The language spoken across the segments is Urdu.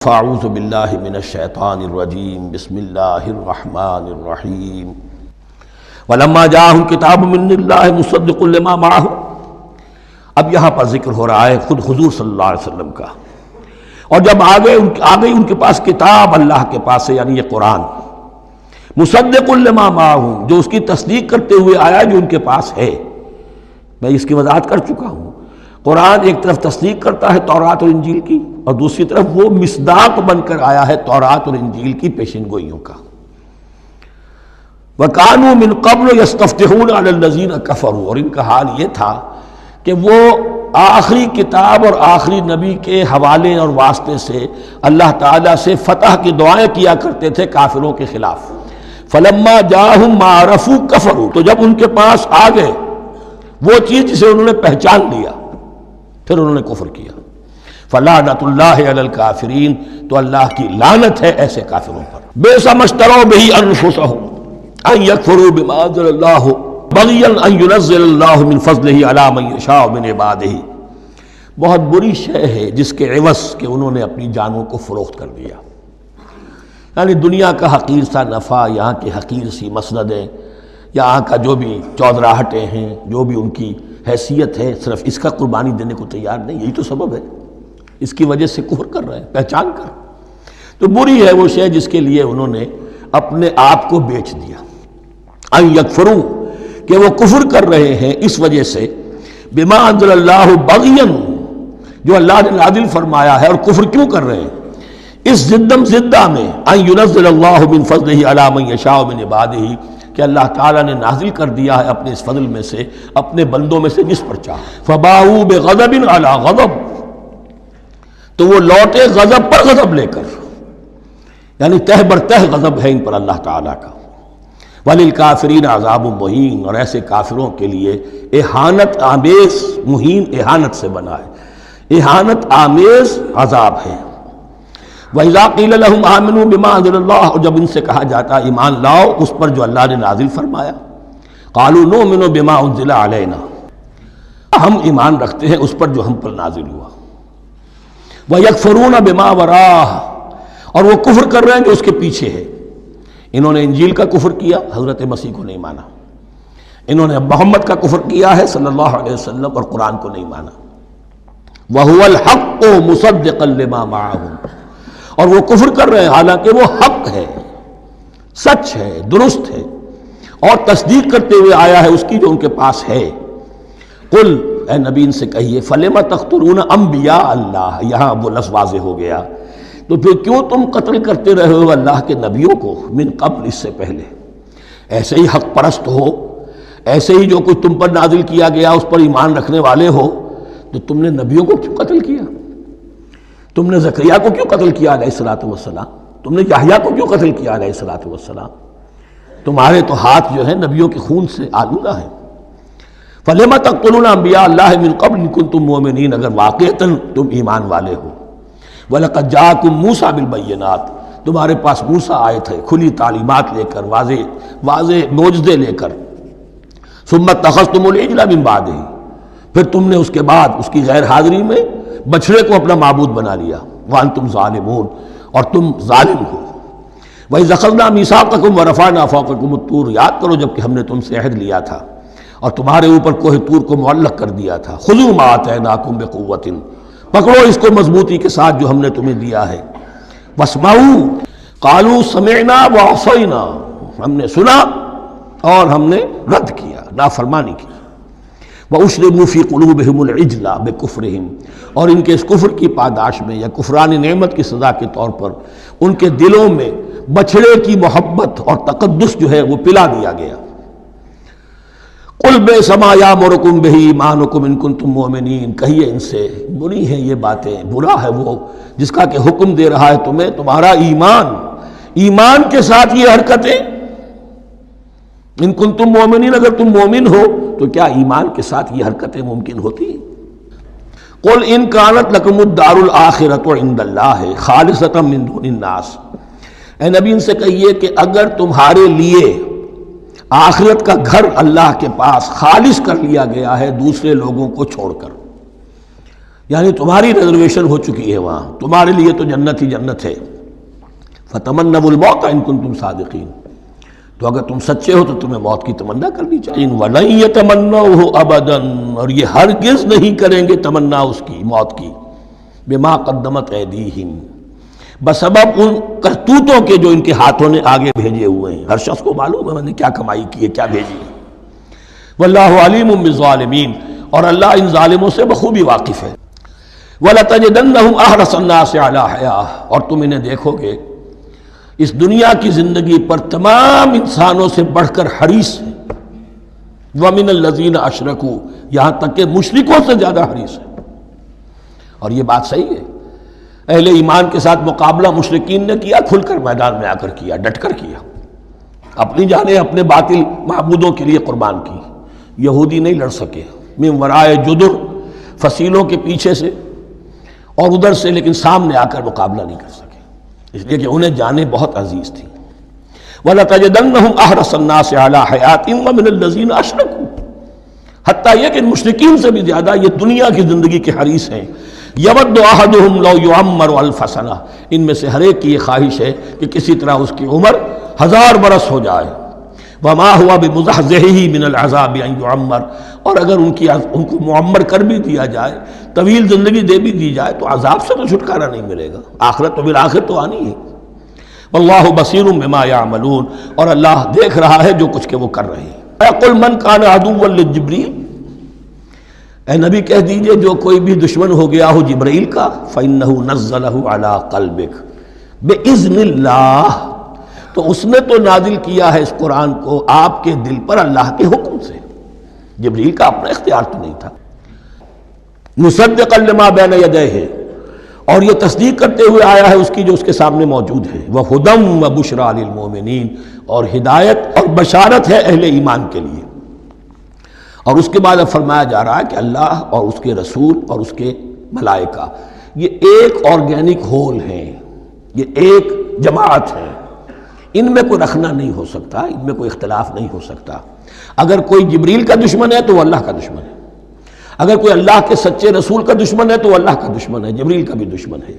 فاعوذ باللہ من الشیطان الرجیم بسم اللہ الرحمن الرحیم ولما جاءہم کتاب من اللہ مصدق لما معہم۔ اب یہاں پر ذکر ہو رہا ہے خود حضور صلی اللہ علیہ وسلم کا، اور جب آ گئی ان کے پاس کتاب اللہ کے پاس سے، یعنی یہ قرآن مصدق لما معہم، جو اس کی تصدیق کرتے ہوئے آیا جو ان کے پاس ہے۔ میں اس کی وضاحت کر چکا ہوں، قرآن ایک طرف تصدیق کرتا ہے تورات اور انجیل کی، اور دوسری طرف وہ مصداق بن کر آیا ہے تورات اور انجیل کی پیشن گوئیوں کا۔ وَكَانُوا مِن قَبْلُ يَسْتَفْتِحُونَ عَلَى الَّذِينَ كَفَرُوا، اور ان کا حال یہ تھا کہ وہ آخری کتاب اور آخری نبی کے حوالے اور واسطے سے اللہ تعالیٰ سے فتح کی دعائیں کیا کرتے تھے کافروں کے خلاف۔ فَلَمَّا جَاءَهُم مَّا عَرَفُوا كَفَرُوا، تو جب ان کے پاس آ گئے وہ چیز جسے انہوں نے پہچان لیا، پھر انہوں نے کفر کیا۔ فلعنۃ اللہ علی الکافرین، تو اللہ کی لعنت ہے ایسے کافروں پر۔ بئس ما اشتروا بہ انفسهم ان یکفروا بما انزل اللہ بغیا ان ینزل اللہ من فضلہ علی من یشاء من عبادہ، بہت بری شے ہے جس کے عوض کہ انہوں نے اپنی جانوں کو فروخت کر دیا، یعنی دنیا کا حقیر سا نفع، یہاں کی حقیر سی مسندیں، یہاں کا جو بھی چودراہٹیں ہیں، جو بھی ان کی حیثیت ہے، صرف اس کا قربانی دینے کو تیار نہیں، یہی تو سبب ہے، اس کی وجہ سے کفر کر رہے ہیں پہچان کر۔ تو بری ہے وہ شے جس کے لیے انہوں نے اپنے آپ کو بیچ دیا۔ ان یکفروا، کہ وہ کفر کر رہے ہیں اس وجہ سے، بما انزل اللہ بغیا، جو اللہ نے نازل فرمایا ہے، اور کفر کیوں کر رہے ہیں؟ اس زدہ میں ان ینزل اللہ من فضلہ علی من یشاء من عبادہ، کہ اللہ تعالیٰ نے نازل کر دیا ہے اپنے اس فضل میں سے اپنے بندوں میں سے جس پر چاہا۔ فباؤوا بغضب علی غضب، تو وہ لوٹے غضب پر غضب لے کر، یعنی تہ بر تہ غضب ہے ان پر اللہ تعالیٰ کا۔ وَلِلْكَافِرِينَ عَذَابٌ مُّهِينٌ، اور ایسے کافروں کے لیے اہانت آمیز، مہین اہانت سے بنا ہے، اہانت آمیز عذاب ہے۔ وَإِذَا قِيلَ لَهُمْ آمِنُوا بِمَا أَنزَلَ اللَّهُ، اور جب ان سے کہا جاتا ایمان لاؤ اس پر جو اللہ نے نازل فرمایا، قَالُوا نُؤْمِنُ بِمَا أُنزِلَ عَلَيْنَا، ہم ایمان رکھتے ہیں اس پر جو ہم پر نازل ہوا۔ وَيَكْفُرُونَ بِمَا وَرَاهُ، اور وہ کفر کر رہے ہیں جو اس کے پیچھے ہے۔ انہوں نے انجیل کا کفر کیا، حضرت مسیح کو نہیں مانا، انہوں نے محمد کا کفر کیا ہے صلی اللہ علیہ وسلم، اور قرآن کو نہیں مانا۔ وَهُوَ الْحَقُّ مُصَدِّقًا لِمَا مَعَهُمْ، اور وہ کفر کر رہے ہیں حالانکہ وہ حق ہے، سچ ہے، درست ہے، اور تصدیق کرتے ہوئے آیا ہے اس کی جو ان کے پاس ہے۔ قل، اے نبی ان سے کہیے، فَلِمَ تَقْتُلُونَ أَنبِيَاءَ اللَّهِ، یہاں وہ لفظ واضح ہو گیا، تو پھر کیوں تم قتل کرتے رہے ہو اللہ کے نبیوں کو، من قبل، اس سے پہلے؟ ایسے ہی حق پرست ہو، ایسے ہی جو کچھ تم پر نازل کیا گیا اس پر ایمان رکھنے والے ہو، تو تم نے نبیوں کو کیوں قتل کیا؟ تم نے زکریا کو کیوں قتل کیا علیہ الصلوۃ والسلام؟ تم نے یحییٰ کو کیوں قتل کیا علیہ الصلوۃ والسلام؟ تمہارے تو ہاتھ جو ہے نبیوں کے خون سے آلودہ ہیں۔ فَلِمَ تَقْتُلُونَ أَنبِيَاءَ اللَّهِ مِن قَبْلِ إِن كُنتُم مُّؤْمِنِينَ، اگر واقعتاً تم ایمان والے ہو۔ وَلَقَدْ جَاءَكُم مُوسَىٰ بِالْبَيِّنَاتِ، تمہارے پاس موسیٰ آئے تھے کھلی تعلیمات لے کر، واضح معجزے لے کر۔ ثُمَّ اتَّخَذْتُمُ الْعِجْلَ مِن بَعْدِهِ، پھر تم نے اس کے بعد اس کی غیر حاضری میں بچڑے کو اپنا معبود بنا لیا۔ وَأَنْتُمْ ظَالِمُونَ، اور تم ظالم ہو۔ وَإِذْ أَخَذْنَا مِيثَاقَكُمْ وَرَفَعْنَا فَوْقَكُمُ الطُّورَ، یاد کرو جب کہ ہم نے تم سے عہد لیا تھا اور تمہارے اوپر کوہ طور کو معلق کر دیا تھا۔ خُذُوا مَا آتَيْنَاكُمْ بِقُوَّةٍ، پکڑو اس کو مضبوطی کے ساتھ جو ہم نے تمہیں دیا ہے۔ وَاسْمَعُوا، قَالُوا سَمِعْنَا وَعَصَيْنَا، ہم نے سنا اور ہم نے رد کیا، نافرمانی کی۔ وَأُشْرِبُوا فِي قُلُوبِهِمُ الْعِجْلَ بِكُفْرِهِمْ، اور ان کے اس کفر کی پاداش میں یا کفران نعمت کی سزا کے طور پر ان کے دلوں میں بچھڑے کی محبت اور تقدس جو ہے وہ پلا دیا گیا۔ قُلْ بِئْسَ مَا يَأْمُرُكُمْ بِهِ إِيمَانُكُمْ إِن كُنتُم مُّؤْمِنِينَ، کہیے ان سے بری ہیں یہ باتیں، برا ہے وہ جس کا کہ حکم دے رہا ہے تمہیں تمہارا ایمان، ایمان کے ساتھ یہ حرکتیں۔ ان کنتم مومنین، اگر تم مومن ہو تو کیا ایمان کے ساتھ یہ حرکتیں ممکن ہوتی؟ قل ان کانت لکم الدار الآخرۃ عند اللہ خالصۃ من دون الناس، اے نبی ان سے کہیے کہ اگر تمہارے لیے آخرت کا گھر اللہ کے پاس خالص کر لیا گیا ہے دوسرے لوگوں کو چھوڑ کر، یعنی تمہاری ریزرویشن ہو چکی ہے وہاں، تمہارے لیے تو جنت ہی جنت ہے۔ فَتَمَنَّوُا الْمَوْتَ إِن كُنتُمْ صَادِقِينَ، تو اگر تم سچے ہو تو تمہیں موت کی تمنا کرنی چاہیے۔ وَلَن يَتَمَنَّوْهُ أَبَدًا، اور یہ ہرگز نہیں کریں گے تمنا اس کی، موت کی، بِمَا قَدَّمَتْ أَيْدِيهِمْ، بسبب ان کرتوتوں کے جو ان کے ہاتھوں نے آگے بھیجے ہوئے ہیں۔ ہر شخص کو معلوم ہے میں نے کیا کمائی کی ہے، کیا بھیجی ہے۔ وَاللَّهُ عَلِيمٌ بِالظَّالِمِينَ، اور اللہ ان ظالموں سے بخوبی واقف ہے۔ وَلَتَجِدَنَّهُمْ أَحْرَصَ النَّاسِ عَلَىٰ حَيَاةٍ، اور تم انہیں دیکھو گے اس دنیا کی زندگی پر تمام انسانوں سے بڑھ کر حریص ہیں۔ وَمِنَ الَّذِينَ أَشْرَكُوا، یہاں تک کہ مشرکوں سے زیادہ حریص ہے۔ اور یہ بات صحیح ہے، اہل ایمان کے ساتھ مقابلہ مشرکین نے کیا، کھل کر میدان میں آ کر کیا، ڈٹ کر کیا، اپنی جانیں اپنے باطل معبودوں کے لیے قربان کی۔ یہودی نہیں لڑ سکے، من ورائے جدر، فصیلوں کے پیچھے سے اور ادھر سے، لیکن سامنے آ کر مقابلہ نہیں کر سکے، اس لیے کہ انہیں جانیں بہت عزیز تھیں۔ وَلَتَجِدَنَّهُمْ أَحْرَصَ النَّاسِ عَلَىٰ حَيَاةٍ وَمِنَ الَّذِينَ أَشْرَكُوا، حتیٰ یہ کہ مشرکین سے بھی زیادہ یہ دنیا کی زندگی کے حریص ہیں۔ یود احدہم لو یعمر الف سنہ، ان میں سے ہر ایک کی یہ خواہش ہے کہ کسی طرح اس کی عمر 1000 برس ہو جائے۔ وما هو بمزحزحہ من العذاب ان یعمر، اور اگر ان کو معمر کر بھی دیا جائے، طویل زندگی دے بھی دی جائے، تو عذاب سے تو چھٹکارا نہیں ملے گا، آخرت تو بالآخر تو آنی ہے۔ واللہ بصیر بما یعملون، اور اللہ دیکھ رہا ہے جو کچھ کہ وہ کر رہے ہیں۔ قل من کان عدوا لجبریل، اے نبی کہہ دیجئے جو کوئی بھی دشمن ہو گیا ہو جبرائیل کا، فإنہ نزلہ علی قلبک بإذن اللہ، تو اس نے تو نازل کیا ہے اس قرآن کو آپ کے دل پر اللہ کے حکم سے، جبریل کا اپنا اختیار تو نہیں تھا۔ مصدقا لما بین یدیہ، اور یہ تصدیق کرتے ہوئے آیا ہے اس کی جو اس کے سامنے موجود ہے۔ وہدی وبشریٰ للمؤمنین، اور ہدایت اور بشارت ہے اہل ایمان کے لیے۔ اور اس کے بعد اب فرمایا جا رہا ہے کہ اللہ اور اس کے رسول اور اس کے ملائکہ یہ ایک آرگینک ہول ہیں، یہ ایک جماعت ہے، ان میں کوئی رکھنا نہیں ہو سکتا، ان میں کوئی اختلاف نہیں ہو سکتا۔ اگر کوئی جبریل کا دشمن ہے تو وہ اللہ کا دشمن ہے، اگر کوئی اللہ کے سچے رسول کا دشمن ہے تو وہ اللہ کا دشمن ہے، جبریل کا بھی دشمن ہے۔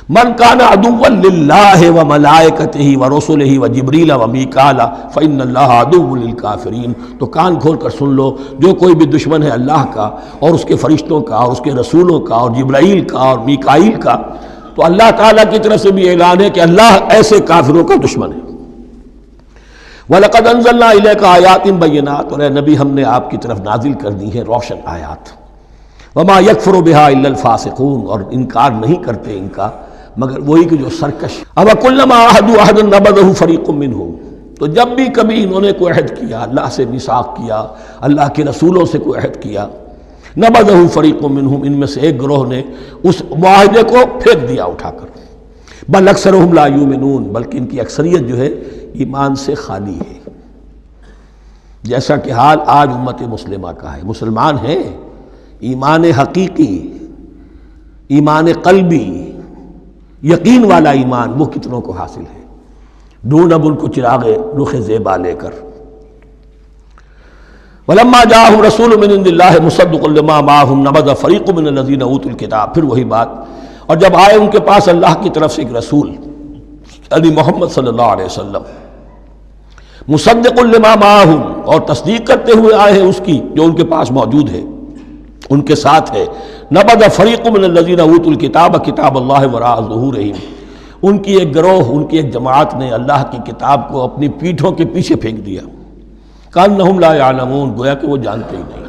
من کان عدوا للہ وملائکتہ ورسلہ وجبریل ومیکال فإن اللہ عدو للکافرین، تو کان کھول کر سن لو، جو کوئی بھی دشمن ہے اللہ کا اور اس کے فرشتوں کا اور اس کے رسولوں کا اور جبرائیل کا اور میکائیل کا، تو اللہ تعالیٰ کی طرف سے بھی اعلان ہے کہ اللہ ایسے کافروں کا دشمن ہے۔ وَلَقَدْ أَنزَلْنَا إِلَيْكَ آيَاتٍ بَيِّنَاتٍ، اور اے نبی ہم نے آپ کی طرف نازل کر دی ہیں روشن آیات۔ وَمَا يَكْفُرُ بِهَا إِلَّا الْفَاسِقُونَ، اور انکار نہیں کرتے ان کا مگر وہی کہ جو سرکش۔ أَوَكُلَّمَا عَاهَدُوا عَهْدًا نَبَذَهُ فَرِيقٌ مِّنْهُمْ، تو جب بھی کبھی انہوں نے کوئی عہد کیا، اللہ سے میثاق کیا، اللہ کے رسولوں سے کوئی عہد کیا، نَبَذَهُ فَرِيقٌ مِّنْهُمْ، ان میں سے ایک گروہ نے اس معاہدے کو پھینک دیا اٹھا کر۔ بل اکثرهم لا یؤمنون، بلکہ ان کی اکثریت جو ہے ایمان سے خالی ہے، جیسا کہ حال آج امت مسلمہ کا ہے۔ مسلمان ہیں، ایمان حقیقی، ایمان قلبی، یقین والا ایمان وہ کتنوں کو حاصل ہے؟ ڈھونڈ اب ان کو چراغ رخ زیبا لے کر۔ وَلَمَّا جَاءَهُمْ رَسُولٌ مِّنْ عِندِ اللَّهِ مُصَدِّقٌ لِّمَا مَعَهُمْ نَبَذَ فَرِيقٌ مِّنَ الَّذِينَ أُوتُوا الْكِتَابَ، پھر وہی بات، اور جب آئے ان کے پاس اللہ کی طرف سے ایک رسول یعنی محمد صلی اللہ علیہ وسلم، مصدق لما معہم، اور تصدیق کرتے ہوئے آئے ہیں اس کی جو ان کے پاس موجود ہے، ان کے ساتھ ہے۔ نبذ فریق من الذین اوتوا الکتاب کتاب اللہ وراء ظہورہم، ان کی ایک گروہ، ان کی ایک جماعت نے اللہ کی کتاب کو اپنی پیٹھوں کے پیچھے پھینک دیا۔ کأنہم لا یعلمون، گویا کہ وہ جانتے ہی نہیں۔